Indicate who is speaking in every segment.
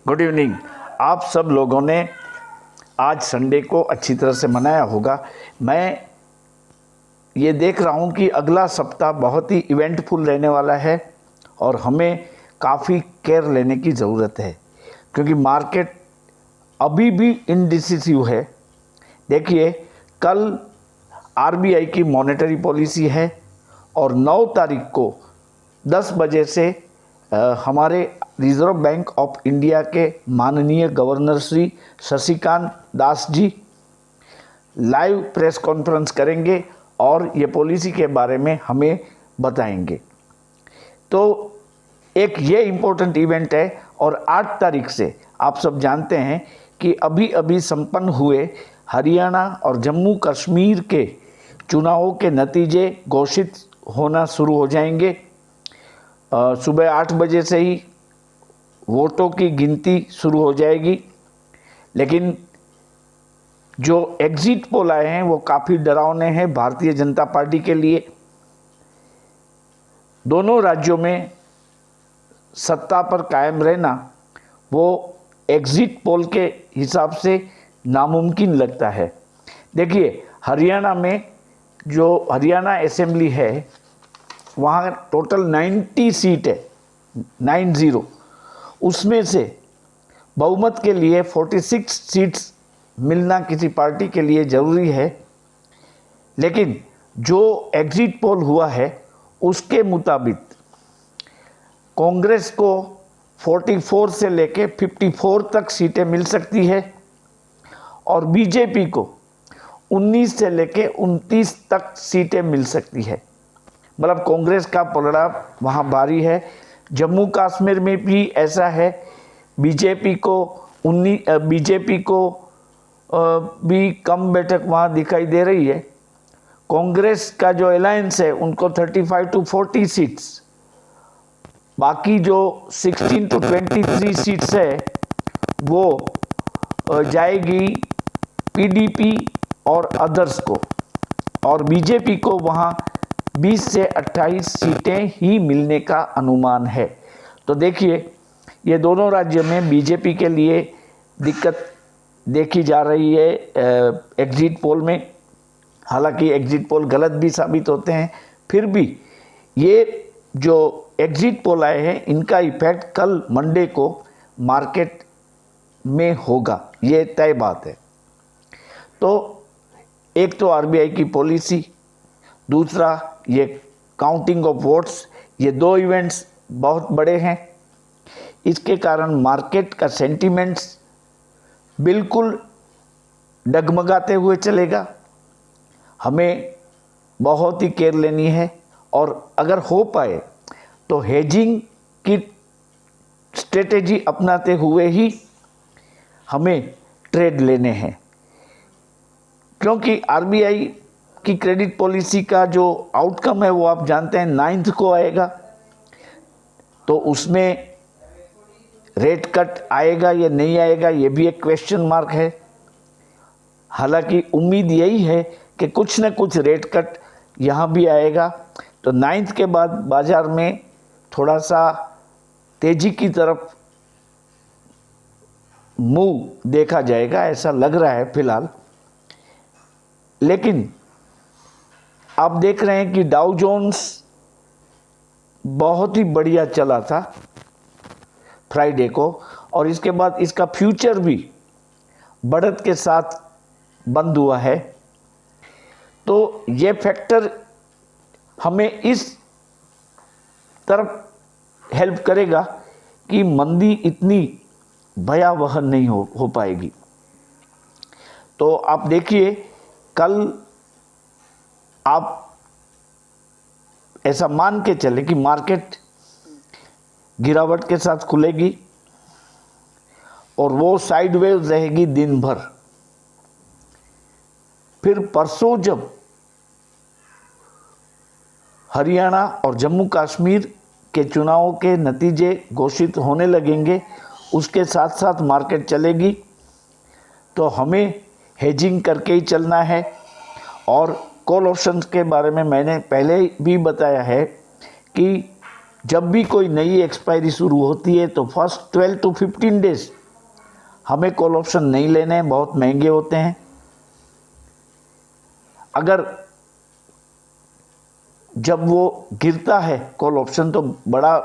Speaker 1: Good evening. आप सब लोगों ने आज संडे को अच्छी तरह से मनाया होगा। मैं ये देख रहा हूँ कि अगला सप्ताह बहुत ही इवेंटफुल रहने वाला है और हमें काफ़ी केयर लेने की ज़रूरत है, क्योंकि मार्केट अभी भी इनडिसिसिव है। देखिए, कल आरबीआई की मॉनेटरी पॉलिसी है और 9 तारीख को 10 बजे से हमारे रिजर्व बैंक ऑफ इंडिया के माननीय governor Shri Shashikant Das ji live press conference करेंगे और ये पॉलिसी के बारे में हमें बताएंगे। तो एक ये इम्पोर्टेंट इवेंट है। और 8 तारीख से आप सब जानते हैं कि अभी अभी संपन्न हुए हरियाणा और जम्मू कश्मीर के चुनावों के नतीजे घोषित होना शुरू हो जाएंगे। सुबह 8 बजे से ही वोटों की गिनती शुरू हो जाएगी, लेकिन जो एग्जिट पोल आए हैं वो काफ़ी डरावने हैं भारतीय जनता पार्टी के लिए। दोनों राज्यों में सत्ता पर कायम रहना वो एग्जिट पोल के हिसाब से नामुमकिन लगता है। देखिए, हरियाणा में जो हरियाणा असेंबली है वहाँ टोटल 90 सीट है, 90। उसमें से बहुमत के लिए 46 सीट्स मिलना किसी पार्टी के लिए ज़रूरी है, लेकिन जो एग्जिट पोल हुआ है उसके मुताबिक कांग्रेस को 44 से लेके 54 तक सीटें मिल सकती है और बीजेपी को 19 से लेके 29 तक सीटें मिल सकती है। मतलब कांग्रेस का पलड़ा वहाँ भारी है। जम्मू कश्मीर में भी ऐसा है, बीजेपी को भी कम बैठक वहाँ दिखाई दे रही है। कांग्रेस का जो अलायंस है उनको 35 to 40 सीट्स, बाकी जो 16 to 23 सीट्स है वो जाएगी पीडीपी और अदर्स को, और बीजेपी को वहाँ 20 से 28 सीटें ही मिलने का अनुमान है। तो देखिए, ये दोनों राज्यों में बीजेपी के लिए दिक्कत देखी जा रही है एग्जिट पोल में। हालांकि एग्जिट पोल गलत भी साबित होते हैं, फिर भी ये जो एग्जिट पोल आए हैं इनका इफेक्ट कल मंडे को मार्केट में होगा, ये तय बात है। तो एक तो आरबीआई की पॉलिसी, दूसरा ये काउंटिंग ऑफ वोट्स, ये दो इवेंट्स बहुत बड़े हैं। इसके कारण मार्केट का सेंटीमेंट्स बिल्कुल डगमगाते हुए चलेगा। हमें बहुत ही केयर लेनी है और अगर हो पाए तो हेजिंग की स्ट्रेटेजी अपनाते हुए ही हमें ट्रेड लेने हैं, क्योंकि आरबीआई की क्रेडिट पॉलिसी का जो आउटकम है वो आप जानते हैं 9 को आएगा। तो उसमें रेट कट आएगा या नहीं आएगा ये भी एक क्वेश्चन मार्क है। हालांकि उम्मीद यही है कि कुछ न कुछ रेट कट यहाँ भी आएगा। तो 9 के बाद बाज़ार में थोड़ा सा तेज़ी की तरफ मूव देखा जाएगा, ऐसा लग रहा है फिलहाल। लेकिन आप देख रहे हैं कि डाउ जोन्स बहुत ही बढ़िया चला था फ्राइडे को, और इसके बाद इसका फ्यूचर भी बढ़त के साथ बंद हुआ है। तो ये फैक्टर हमें इस तरफ हेल्प करेगा कि मंदी इतनी भयावह नहीं हो पाएगी। तो आप देखिए, कल आप ऐसा मान के चले कि मार्केट गिरावट के साथ खुलेगी और वो साइडवेज रहेगी दिन भर। फिर परसों जब हरियाणा और जम्मू कश्मीर के चुनावों के नतीजे घोषित होने लगेंगे, उसके साथ साथ मार्केट चलेगी। तो हमें हेजिंग करके ही चलना है। और कॉल ऑप्शंस के बारे में मैंने पहले भी बताया है कि जब भी कोई नई एक्सपायरी शुरू होती है तो फर्स्ट 12 to 15 डेज हमें कॉल ऑप्शन नहीं लेने हैं, बहुत महंगे होते हैं। अगर जब वो गिरता है कॉल ऑप्शन तो बड़ा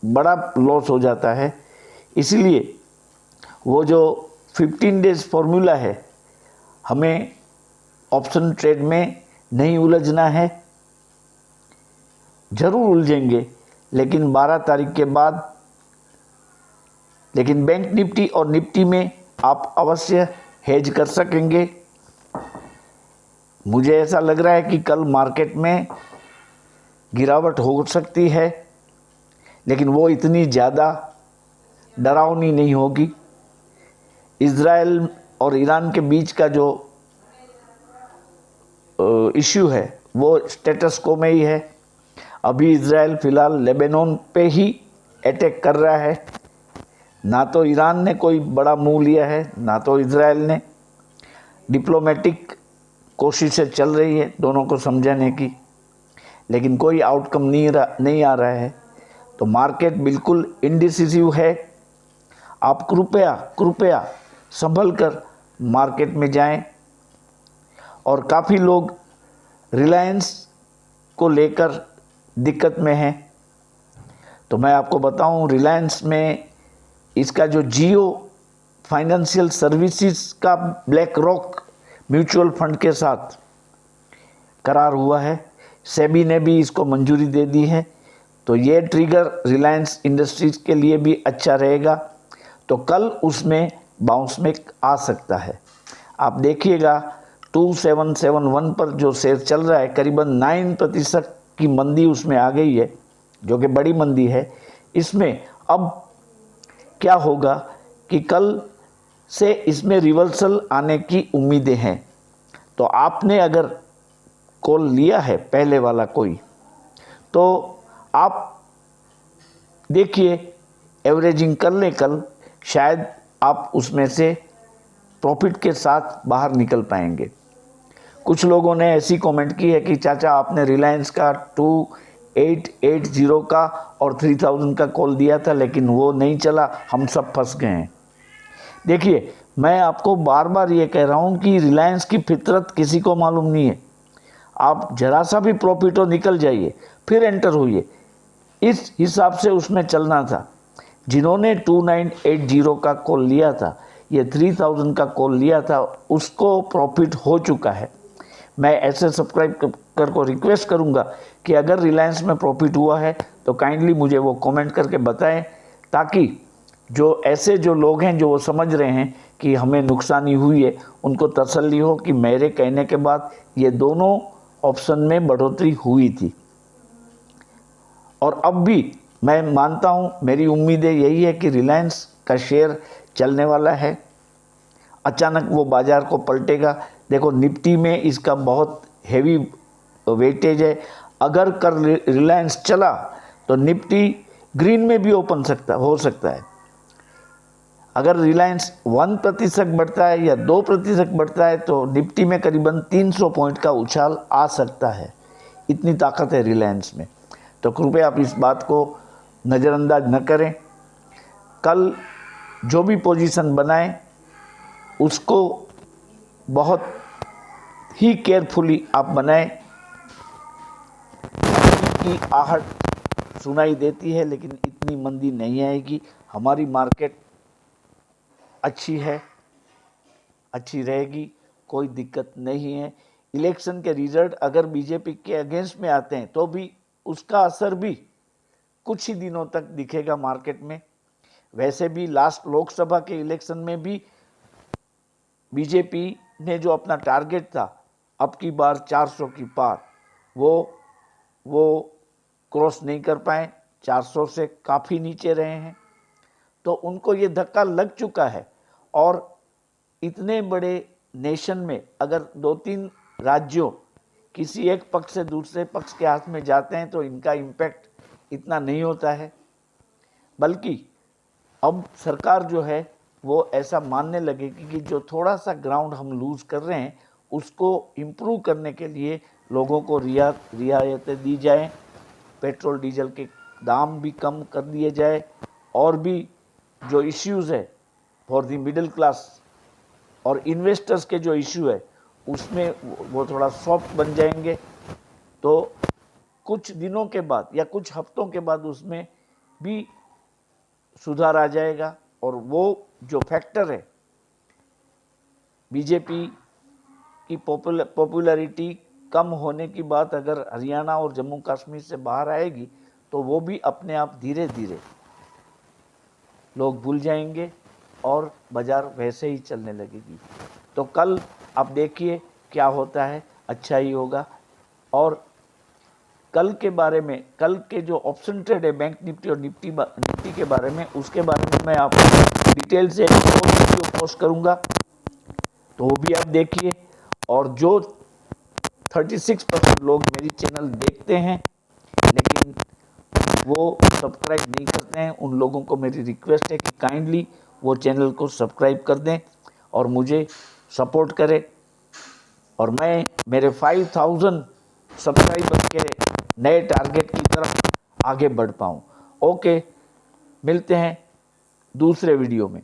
Speaker 1: बड़ा लॉस हो जाता है। इसलिए वो जो 15 डेज फॉर्मूला है, हमें ऑप्शन ट्रेड में नहीं उलझना है। जरूर उलझेंगे लेकिन 12 तारीख के बाद। लेकिन बैंक निफ्टी और निफ्टी में आप अवश्य हेज कर सकेंगे। मुझे ऐसा लग रहा है कि कल मार्केट में गिरावट हो सकती है, लेकिन वो इतनी ज़्यादा डरावनी नहीं होगी। इज़राइल और ईरान के बीच का जो इश्यू है वो स्टेटस को में ही है। अभी इज़राइल फ़िलहाल लेबनान पे ही अटैक कर रहा है। ना तो ईरान ने कोई बड़ा मुंह लिया है, ना तो इज़राइल ने। डिप्लोमेटिक कोशिशें चल रही है दोनों को समझाने की, लेकिन कोई आउटकम नहीं आ रहा है। तो मार्केट बिल्कुल इंडिसिसिव है। आप कृपया संभल कर मार्केट में जाएं। और काफ़ी लोग रिलायंस को लेकर दिक्कत में हैं। तो मैं आपको बताऊं, रिलायंस में इसका जो जियो फाइनेंशियल सर्विसेज का ब्लैक रॉक म्यूचुअल फंड के साथ करार हुआ है। सेबी ने भी इसको मंजूरी दे दी है। तो ये ट्रिगर रिलायंस इंडस्ट्रीज के लिए भी अच्छा रहेगा। तो कल उसमें बाउंस में आ सकता है। आप देखिएगा 2771 पर जो शेयर चल रहा है, करीबन 9% की मंदी उसमें आ गई है, जो कि बड़ी मंदी है। इसमें अब क्या होगा कि कल से इसमें रिवर्सल आने की उम्मीदें हैं। तो आपने अगर कॉल लिया है पहले वाला कोई, तो आप देखिए एवरेजिंग कर लें कल, शायद आप उसमें से प्रॉफिट के साथ बाहर निकल पाएंगे। कुछ लोगों ने ऐसी कमेंट की है कि चाचा आपने रिलायंस का 2880 का और 3000 का कॉल दिया था, लेकिन वो नहीं चला, हम सब फंस गए हैं। देखिए, मैं आपको बार बार ये कह रहा हूँ कि रिलायंस की फितरत किसी को मालूम नहीं है। आप जरा सा भी प्रॉफिट हो निकल जाइए, फिर एंटर होइए। इस हिसाब से उसमें चलना था। जिन्होंने 2980 का कॉल लिया था, ये 3000 का कॉल लिया था, उसको प्रॉफिट हो चुका है। मैं ऐसे सब्सक्राइबर को रिक्वेस्ट करूंगा कि अगर रिलायंस में प्रॉफिट हुआ है तो काइंडली मुझे वो कमेंट करके बताएं, ताकि जो ऐसे जो लोग हैं जो वो समझ रहे हैं कि हमें नुकसानी हुई है, उनको तसल्ली हो कि मेरे कहने के बाद ये दोनों ऑप्शन में बढ़ोतरी हुई थी। और अब भी मैं मानता हूँ, मेरी उम्मीदें यही है कि रिलायंस का शेयर चलने वाला है। अचानक वो बाज़ार को पलटेगा। देखो, निफ्टी में इसका बहुत हेवी वेटेज है। अगर कर रिलायंस चला तो निफ्टी ग्रीन में भी हो सकता है। अगर रिलायंस 1% बढ़ता है या 2% बढ़ता है तो निफ्टी में करीबन 300 पॉइंट का उछाल आ सकता है। इतनी ताकत है रिलायंस में। तो कृपया आप इस बात को नज़रअंदाज न करें। कल जो भी पोजीशन बनाएं उसको बहुत ही केयरफुली आप बनाएं। की आहट सुनाई देती है, लेकिन इतनी मंदी नहीं आएगी। हमारी मार्केट अच्छी है, अच्छी रहेगी, कोई दिक्कत नहीं है। इलेक्शन के रिजल्ट अगर बीजेपी के अगेंस्ट में आते हैं तो भी उसका असर भी कुछ ही दिनों तक दिखेगा मार्केट में। वैसे भी लास्ट लोकसभा के इलेक्शन में भी बीजेपी ने जो अपना टारगेट था, अब की बार 400 की पार, वो क्रॉस नहीं कर पाए, 400 से काफ़ी नीचे रहे हैं। तो उनको ये धक्का लग चुका है। और इतने बड़े नेशन में अगर 2-3 राज्यों किसी एक पक्ष से दूसरे पक्ष के हाथ में जाते हैं तो इनका इम्पैक्ट इतना नहीं होता है। बल्कि अब सरकार जो है वो ऐसा मानने लगेगी कि जो थोड़ा सा ग्राउंड हम लूज़ कर रहे हैं उसको इम्प्रूव करने के लिए लोगों को रियायतें दी जाएं पेट्रोल डीजल के दाम भी कम कर दिए जाए और भी जो इश्यूज़ है फॉर द मिडिल क्लास और इन्वेस्टर्स के जो इश्यू है उसमें वो थोड़ा सॉफ्ट बन जाएंगे, तो कुछ दिनों के बाद या कुछ हफ्तों के बाद उसमें भी सुधार आ जाएगा। और वो जो फैक्टर है बीजेपी की पॉपुलैरिटी कम होने की बात अगर हरियाणा और जम्मू कश्मीर से बाहर आएगी तो वो भी अपने आप धीरे धीरे लोग भूल जाएंगे और बाज़ार वैसे ही चलने लगेगी। तो कल आप देखिए क्या होता है, अच्छा ही होगा। और कल के बारे में, कल के जो ऑप्शन ट्रेड है बैंक निफ्टी और निफ्टी के बारे में, उसके बारे में मैं आपको डिटेल से वीडियो पोस्ट करूंगा, तो वो भी आप देखिए। और जो 36% लोग मेरी चैनल देखते हैं लेकिन वो सब्सक्राइब नहीं करते हैं, उन लोगों को मेरी रिक्वेस्ट है कि काइंडली वो चैनल को सब्सक्राइब कर दें और मुझे सपोर्ट करें और मैं मेरे 5000 सब्सक्राइबर के नए टारगेट की तरफ आगे बढ़ पाऊँ। ओके, मिलते हैं दूसरे वीडियो में।